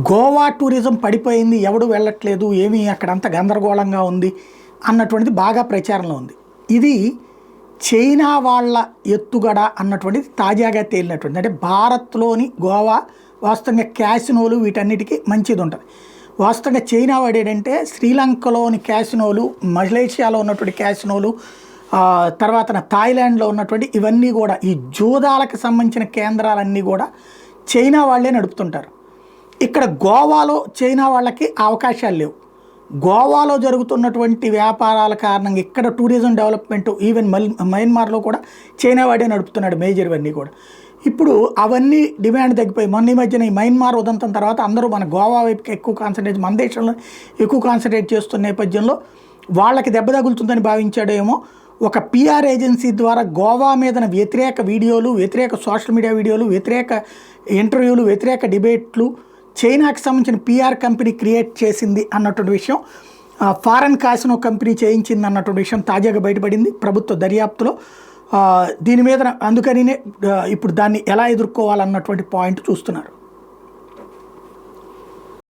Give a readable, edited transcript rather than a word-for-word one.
Goa tourism పడిపోయింది, ఎవడు వెళ్ళట్లేదు, ఏమీ అక్కడంతా గందరగోళంగా ఉంది అన్నటువంటిది బాగా ప్రచారంలో ఉంది. ఇది చైనా వాళ్ళ ఎత్తుగడ అన్నటువంటిది తాజాగా తేలినటువంటి, అంటే భారత్లోని గోవా వాస్తవంగా క్యాసినోలు వీటన్నిటికీ మంచిది ఉంటుంది. వాస్తవంగా చైనా వాడేటంటే శ్రీలంకలోని క్యాసినోలు, మలేషియాలో ఉన్నటువంటి క్యాసినోలు, తర్వాత థాయిలాండ్లో ఉన్నటువంటి ఇవన్నీ కూడా ఈ జూదాలకు సంబంధించిన కేంద్రాలన్నీ కూడా చైనా వాళ్ళే నడుపుతుంటారు. ఇక్కడ గోవాలో చైనా వాళ్ళకి అవకాశాలు లేవు. గోవాలో జరుగుతున్నటువంటి వ్యాపారాల కారణంగా ఇక్కడ టూరిజం డెవలప్మెంట్ ఈవెన్ మయన్మార్లో కూడా చైనా వాడే నడుపుతున్నాడు మేజర్ ఇవన్నీ కూడా. ఇప్పుడు అవన్నీ డిమాండ్ తగ్గిపోయి మొన్న ఈ మధ్యన ఈ మయన్మార్ ఉదంతం తర్వాత అందరూ మన గోవా వైపుకి ఎక్కువ కాన్సన్ట్రేట్, మన దేశంలో ఎక్కువ కాన్సన్ట్రేట్ చేస్తున్న నేపథ్యంలో వాళ్ళకి దెబ్బ తగులుతుందని భావించాడేమో. ఒక పిఆర్ ఏజెన్సీ ద్వారా గోవా మీద వ్యతిరేక వీడియోలు, వ్యతిరేక సోషల్ మీడియా వీడియోలు, వ్యతిరేక ఇంటర్వ్యూలు, వ్యతిరేక డిబేట్లు చైనాకి సంబంధించిన పిఆర్ కంపెనీ క్రియేట్ చేసింది అన్నటువంటి విషయం, ఫారెన్ కాసినో కంపెనీ చేయించింది అన్నటువంటి విషయం తాజాగా బయటపడింది ప్రభుత్వ దర్యాప్తులో. దీని మీద అందుకనినే ఇప్పుడు దాన్ని ఎలా ఎదుర్కోవాలన్నటువంటి పాయింట్ చూస్తున్నారు.